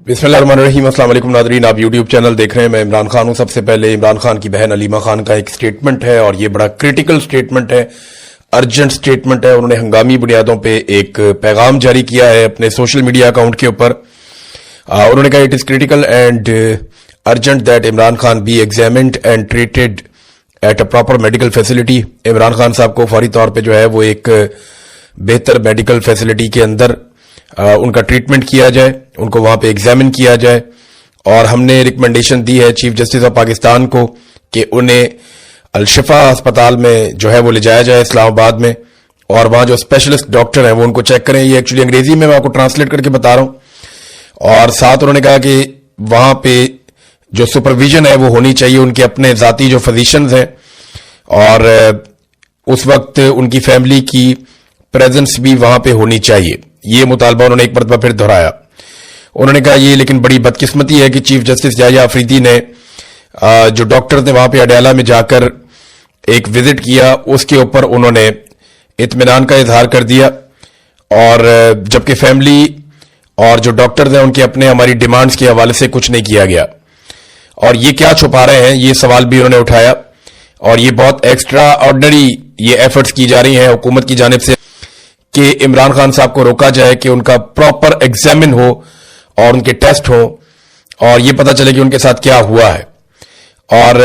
बिस्मिल्लाहिर्रहमानिर्रहीम। अस्सलाम वालेकुम नाज़रीन, आप यूट्यूब चैनल देख रहे हैं। मैं इमरान खान हूं। सबसे पहले इमरान खान की बहन अलीमा खान का एक स्टेटमेंट है और ये बड़ा क्रिटिकल स्टेटमेंट है, अर्जेंट स्टेटमेंट है। उन्होंने हंगामी बुनियादों पे एक पैगाम जारी किया है अपने सोशल मीडिया अकाउंट के ऊपर। उन्होंने कहा it is critical and urgent that Imran Khan B examined and treated at a proper medical facility. Imran Khan साहब को फौरी तौर पर जो है वो एक बेहतर मेडिकल फैसिलिटी के अंदर उनका ट्रीटमेंट किया जाए, उनको वहां पे एग्जामिन किया जाए। और हमने रिकमेंडेशन दी है चीफ जस्टिस ऑफ पाकिस्तान को कि उन्हें अल-शिफा अस्पताल में जो है वो ले जाया जाए इस्लामाबाद में, और वहां जो स्पेशलिस्ट डॉक्टर हैं वो उनको चेक करें। ये एक्चुअली अंग्रेजी में मैं आपको ट्रांसलेट करके बता रहा हूं। और साथ उन्होंने कहा कि वहां पे जो सुपरविजन है वो होनी चाहिए उनके अपने जाती जो फिजिशियंस हैं, और उस वक्त उनकी फैमिली की प्रेजेंस भी वहां पे होनी चाहिए। ये मुतालबा उन्होंने एक मरतबा फिर दोहराया। उन्होंने कहा ये लेकिन बड़ी बदकिस्मती है कि चीफ जस्टिस याह्या अफरीदी ने जो डॉक्टर ने वहां पे अडयाला में जाकर एक विजिट किया उसके ऊपर उन्होंने इत्मीनान का इजहार कर दिया, और जबकि फैमिली और जो डॉक्टर हैं उनके अपने हमारी डिमांड्स के हवाले से कुछ नहीं किया गया। और ये क्या छुपा रहे हैं, ये सवाल भी उन्होंने उठाया। और ये बहुत एक्स्ट्रा ऑर्डिनरी ये एफर्ट्स की जा रही हैं हुकूमत की जानिब से कि इमरान खान साहब को रोका जाए कि उनका प्रॉपर एग्जामिन हो और उनके टेस्ट हो और ये पता चले कि उनके साथ क्या हुआ है। और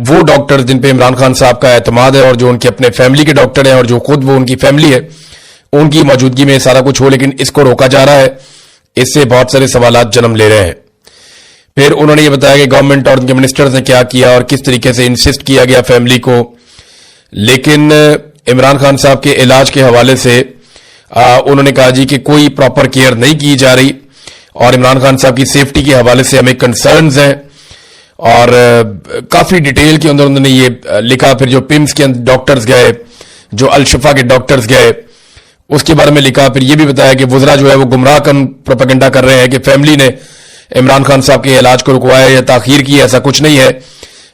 वो डॉक्टर जिन पे इमरान खान साहब का एतमाद है और जो उनके अपने फैमिली के डॉक्टर हैं और जो खुद वो उनकी फैमिली है उनकी मौजूदगी में सारा कुछ हो, लेकिन इसको रोका जा रहा है। इससे बहुत सारे सवालात जन्म ले रहे हैं। फिर उन्होंने ये बताया कि गवर्नमेंट और उनके मिनिस्टर्स ने क्या किया और किस तरीके से इंसिस्ट किया गया फैमिली को, लेकिन इमरान खान साहब के इलाज के हवाले से उन्होंने कहा जी कि कोई प्रॉपर केयर नहीं की जा रही और इमरान खान साहब की सेफ्टी के हवाले से हमें कंसर्न्स हैं। और काफी डिटेल के अंदर उन्होंने ये लिखा। फिर जो पिम्स के डॉक्टर्स गए, जो अल-शिफा के डॉक्टर्स गए, उसके बारे में लिखा। फिर ये भी बताया कि वुज़रा जो है वो गुमराह कन प्रोपेगेंडा कर रहे हैं कि फैमिली ने इमरान खान साहब के इलाज को रुकवाया या ताखीर की। ऐसा कुछ नहीं है,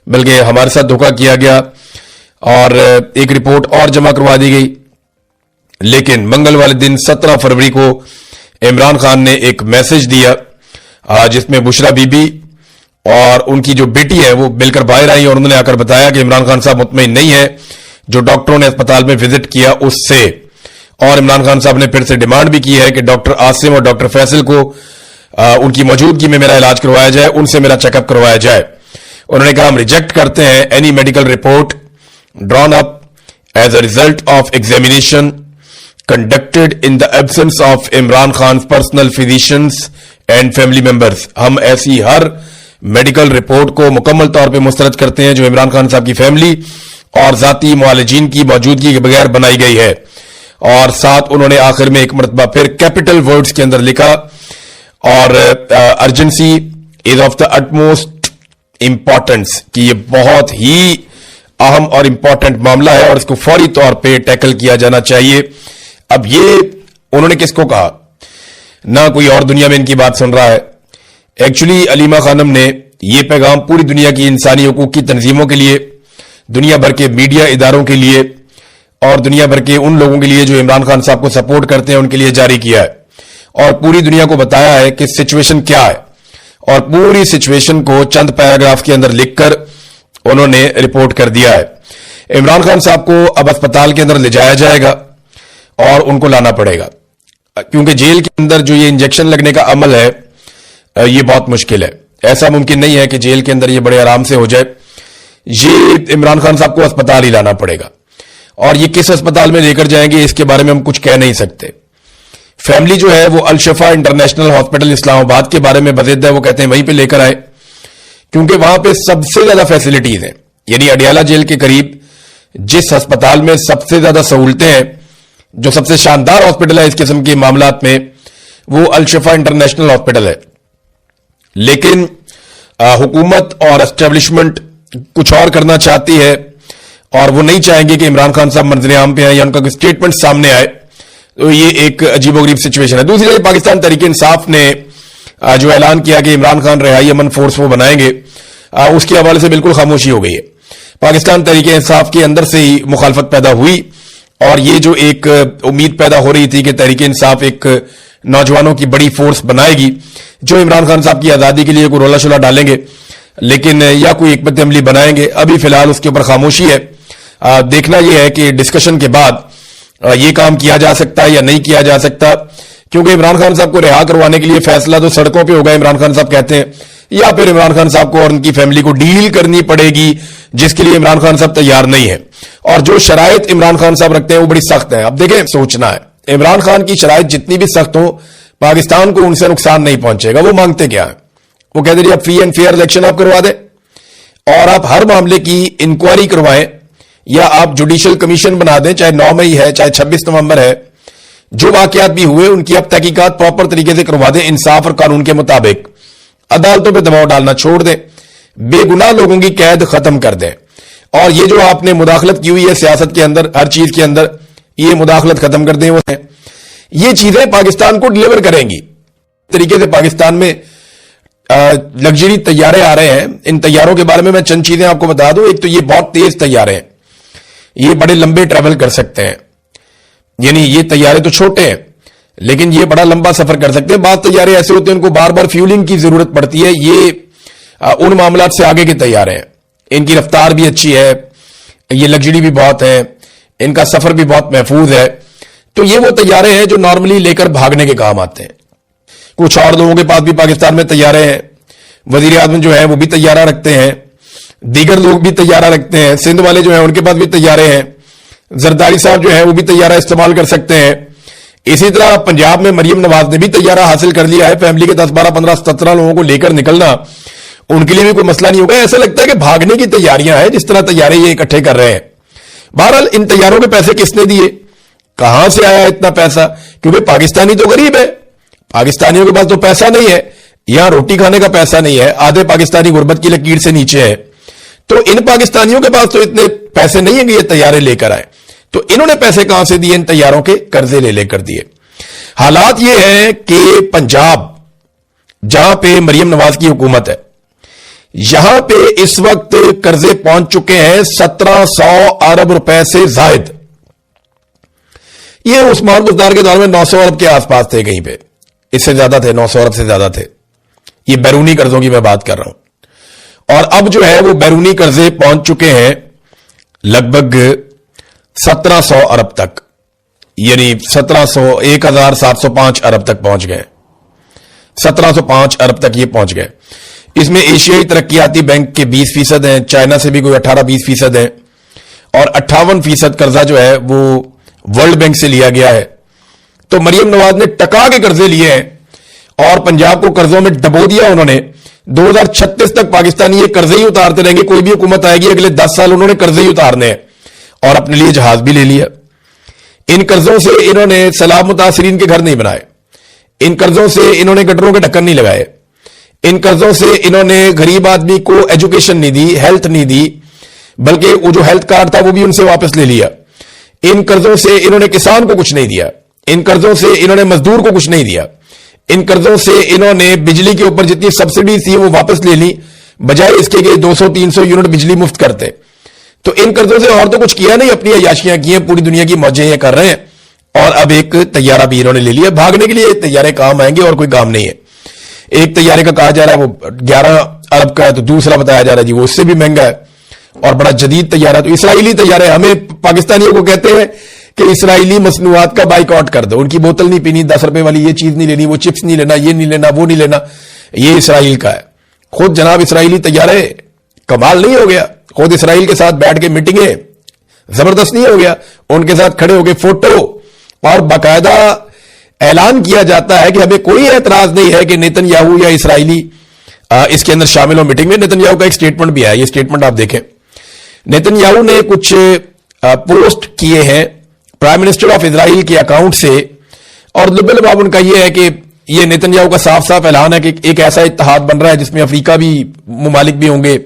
बल्कि हमारे साथ धोखा किया गया और एक रिपोर्ट और जमा करवा दी गई। लेकिन मंगल वाले दिन 17 फरवरी को इमरान खान ने एक मैसेज दिया जिसमें बुशरा बीबी और उनकी जो बेटी है वो मिलकर बाहर आई और उन्होंने आकर बताया कि इमरान खान साहब मुतमईन नहीं है जो डॉक्टरों ने अस्पताल में विजिट किया उससे। और इमरान खान साहब ने फिर से डिमांड भी की है कि डॉक्टर आसिम और डॉक्टर फैसल को उनकी मौजूदगी में मेरा इलाज करवाया जाए, उनसे मेरा चेकअप करवाया जाए। उन्होंने कहा हम रिजेक्ट करते हैं any medical report drawn up as a result of examination conducted in the absence of Imran Khan's personal physicians and family members। हम ऐसी हर मेडिकल रिपोर्ट को मुकम्मल तौर पे मुस्तरद करते हैं जो इमरान खान साहब की फैमिली और जाती मुआलिजीन की मौजूदगी के बगैर बनाई गई है। और साथ उन्होंने आखिर में एक मरतबा फिर कैपिटल वर्ड्स के अंदर लिखा और urgency is of the utmost importance, कि ये बहुत ही अहम और इंपॉर्टेंट मामला है और इसको फौरी तौर पे टैकल किया जाना चाहिए। अब ये उन्होंने किसको कहा, ना कोई और दुनिया में इनकी बात सुन रहा है। एक्चुअली अलीमा खानम ने ये पैगाम पूरी दुनिया की इंसानी हकूक की तंजीमों के लिए, दुनिया भर के मीडिया इदारों के लिए और दुनिया भर के उन लोगों के लिए जो इमरान खान साहब को सपोर्ट करते हैं उनके लिए जारी किया है और पूरी दुनिया को बताया है कि सिचुएशन क्या है। और पूरी सिचुएशन को चंद पैराग्राफ के अंदर लिखकर उन्होंने रिपोर्ट कर दिया है। इमरान खान साहब को अब अस्पताल के अंदर ले जाया जाएगा और उनको लाना पड़ेगा, क्योंकि जेल के अंदर जो ये इंजेक्शन लगने का अमल है ये बहुत मुश्किल है। ऐसा मुमकिन नहीं है कि जेल के अंदर ये बड़े आराम से हो जाए। ये इमरान खान साहब को अस्पताल ही लाना पड़ेगा और ये किस अस्पताल में लेकर जाएंगे इसके बारे में हम कुछ कह नहीं सकते। फैमिली जो है वो अल-शिफा इंटरनेशनल हॉस्पिटल इस्लामाबाद के बारे में बज़िद है, वो कहते हैं वहीं पे लेकर आए क्योंकि वहां पे सबसे ज्यादा फैसिलिटीज हैं। यानी अडयाला जेल के करीब जिस अस्पताल में सबसे ज्यादा सहूलतें हैं, जो सबसे शानदार हॉस्पिटल है इस किस्म के मामलात में, वो अल-शिफा इंटरनेशनल हॉस्पिटल है। लेकिन हुकूमत और एस्टेब्लिशमेंट कुछ और करना चाहती है और वो नहीं चाहेंगे कि इमरान खान साहब मंजर आम पे आए या उनका कोई स्टेटमेंट सामने आए। तो ये एक अजीबोगरीब सिचुएशन है। दूसरी तरफ पाकिस्तान तहरीक इंसाफ ने जो ऐलान किया कि इमरान खान रिहाई अमन फोर्स वो बनाएंगे, उसके हवाले से बिल्कुल खामोशी हो गई है। पाकिस्तान तहरीक इंसाफ के अंदर से ही मुखालफत पैदा हुई اور یہ جو ایک امید پیدا ہو رہی تھی کہ تحریک انصاف ایک نوجوانوں کی بڑی فورس بنائے گی جو عمران خان صاحب کی آزادی کے لیے کوئی رولا شولا ڈالیں گے لیکن یا کوئی حکمت عملی بنائیں گے, ابھی فی الحال اس کے اوپر خاموشی ہے. دیکھنا یہ ہے کہ ڈسکشن کے بعد یہ کام کیا جا سکتا ہے یا نہیں کیا جا سکتا, کیونکہ عمران خان صاحب کو رہا کروانے کے لیے فیصلہ تو سڑکوں پہ ہوگا عمران خان صاحب کہتے ہیں, یا پھر عمران خان صاحب کو اور ان کی فیملی کو ڈیل کرنی پڑے گی جس کے لیے عمران خان صاحب تیار نہیں ہے. اور جو شرائط عمران خان صاحب رکھتے ہیں وہ بڑی سخت ہیں. اب دیکھیں, سوچنا ہے عمران خان کی شرائط جتنی بھی سخت ہوں پاکستان کو ان سے نقصان نہیں پہنچے گا. وہ مانگتے کیا ہیں؟ وہ کہتے ہیں اب فری اینڈ فیئر الیکشن آپ کروا دیں اور آپ ہر معاملے کی انکوائری کروائیں, یا آپ جوڈیشل کمیشن بنا دیں, چاہے 9 مئی ہے چاہے 26 نومبر ہے, جو واقعات بھی ہوئے ان کی اب تحقیقات پراپر طریقے سے کروا دیں انصاف اور قانون کے مطابق. عدالتوں پہ دباؤ ڈالنا چھوڑ دیں, بے گناہ لوگوں کی قید ختم کر دیں, اور یہ جو آپ نے مداخلت کی ہوئی ہے سیاست کے اندر, ہر چیز کے اندر یہ مداخلت ختم کر دیں. وہ یہ چیزیں پاکستان کو ڈیلیور کریں گی. طریقے سے پاکستان میں لگژری طیارے آ رہے ہیں. ان طیاروں کے بارے میں چند چیزیں آپ کو بتا دوں. ایک تو یہ بہت تیز طیارے ہیں, یہ بڑے لمبے ٹریول کر سکتے ہیں, یعنی یہ طیارے تو چھوٹے ہیں لیکن یہ بڑا لمبا سفر کر سکتے ہیں. بعض طیارے ایسے ہوتے ہیں ان کو بار بار فیولنگ کی ضرورت پڑتی ہے, یہ ان معاملات سے آگے کے طیارے ہیں. ان کی رفتار بھی اچھی ہے, یہ لگژری بھی بہت ہے, ان کا سفر بھی بہت محفوظ ہے. تو یہ وہ طیارے ہیں جو نارملی لے کر بھاگنے کے کام آتے ہیں. کچھ اور لوگوں کے پاس بھی پاکستان میں طیارے ہیں, وزیر اعظم جو ہیں وہ بھی طیارہ رکھتے ہیں, دیگر لوگ بھی طیارہ رکھتے ہیں, سندھ والے جو ہیں ان کے پاس بھی طیارے ہیں, زرداری صاحب جو ہیں وہ بھی طیارہ استعمال کر سکتے ہیں. اسی طرح پنجاب میں مریم نواز نے بھی طیارہ حاصل کر لیا ہے. فیملی کے 10 12 15 17 لوگوں کو لے کر نکلنا ان کے لیے بھی کوئی مسئلہ نہیں ہوگا. ایسا لگتا ہے کہ بھاگنے کی تیاریاں ہیں جس طرح طیارے یہ اکٹھے کر رہے ہیں. بہرحال ان طیاروں کے پیسے کس نے دیے, کہاں سے آیا اتنا پیسہ؟ کیونکہ پاکستانی تو غریب ہے, پاکستانیوں کے پاس تو پیسہ نہیں ہے, یہاں روٹی کھانے کا پیسہ نہیں ہے, آدھے پاکستانی غربت کی لکیر سے نیچے ہے. تو ان پاکستانیوں کے پاس تو اتنے پیسے نہیں ہیں کہ یہ طیارے لے کر آئے. تو انہوں نے پیسے کہاں سے دیے؟ ان طیاروں کے قرضے لے لے کر دیے. حالات یہ ہیں کہ پنجاب جہاں پہ مریم نواز کی حکومت ہے, یہاں پہ اس وقت قرضے پہنچ چکے ہیں 1700 ارب روپے سے زائد. یہ عثمان بزدار کے دور میں 900 ارب کے آس پاس تھے, کہیں پہ اس سے زیادہ تھے, 900 ارب سے زیادہ تھے. یہ بیرونی قرضوں کی میں بات کر رہا ہوں. اور اب جو ہے وہ بیرونی قرضے پہنچ چکے ہیں لگ بھگ 1700 ارب تک, یعنی 1705 ارب تک پہنچ گئے. 1705 ارب تک یہ پہنچ گئے. اس میں ایشیائی ترقیاتی بینک کے 20% ہیں, چائنا سے بھی کوئی 18-20% ہیں, اور 58% قرضہ جو ہے وہ ورلڈ بینک سے لیا گیا ہے. تو مریم نواز نے ٹکا کے قرضے لیے ہیں اور پنجاب کو قرضوں میں ڈبو دیا انہوں نے. 2036 تک پاکستانی یہ قرضے ہی اتارتے رہیں گے. کوئی بھی حکومت آئے گی اگلے 10 سال انہوں نے قرضے ہی اتارنے ہیں, اور اپنے لیے جہاز بھی لے لیا. ان قرضوں سے انہوں نے سیلاب متاثرین کے گھر نہیں بنائے, ان قرضوں سے انہوں نے گٹروں کے ڈھکن نہیں لگائے, ان قرضوں سے انہوں نے غریب آدمی کو ایجوکیشن نہیں دی, ہیلتھ نہیں دی, بلکہ وہ جو ہیلتھ کارڈ تھا وہ بھی ان سے واپس لے لیا. ان قرضوں سے انہوں نے کسان کو کچھ نہیں دیا, ان قرضوں سے انہوں نے مزدور کو کچھ نہیں دیا, ان قرضوں سے انہوں نے بجلی کے اوپر جتنی سبسڈی تھی وہ واپس لے لی, بجائے اس کے کہ 200-300 یونٹ بجلی مفت کرتے. تو ان قرضوں سے اور تو کچھ کیا نہیں, اپنی عیاشیاں کی ہیں, پوری دنیا کی موجیں یہ کر رہے ہیں. اور اب ایک طیارہ بھی انہوں نے لے لیا. بھاگنے کے لیے طیارے کام آئیں گے اور کوئی کام نہیں ہے. ایک طیارے کا کہا جا رہا ہے وہ 11 ارب کا ہے, تو دوسرا بتایا جا رہا ہے جی وہ اس سے بھی مہنگا ہے اور بڑا جدید طیارہ. تو اسرائیلی طیارے, ہمیں پاکستانیوں کو کہتے ہیں کہ اسرائیلی مصنوعات کا بائیک آؤٹ کر دو, ان کی بوتل نہیں پینی, 10 روپے والی یہ چیز نہیں لینی, وہ چپس نہیں لینا, یہ نہیں لینا, وہ نہیں لینا, یہ اسرائیل کا ہے. خود جناب اسرائیلی طیارے کمال نہیں ہو گیا, خود اسرائیل کے ساتھ بیٹھ کے میٹنگیں زبردست نہیں ہو گیا, ان کے ساتھ کھڑے ہو کے فوٹو, اور باقاعدہ اعلان کیا جاتا ہے کہ ہمیں کوئی اعتراض نہیں ہے کہ نیتن یاہو یا اسرائیلی اس کے اندر شامل ہو میٹنگ میں. نیتن یاہو کا ایک سٹیٹمنٹ بھی ہے, یہ سٹیٹمنٹ آپ دیکھیں. نیتن یاہو نے کچھ پوسٹ کیے ہیں پرائم منسٹر آف اسرائیل کے اکاؤنٹ سے, اور لباب ان کا یہ ہے کہ یہ نیتن یاہو کا صاف صاف اعلان ہے کہ ایک ایسا اتحاد بن رہا ہے جس میں افریقہ بھی ممالک بھی ہوں گے,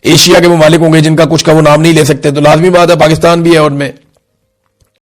ایشیا کے ممالک ہوں گے جن کا کچھ کا وہ نام نہیں لے سکتے, تو لازمی بات ہے پاکستان بھی ہے ان میں.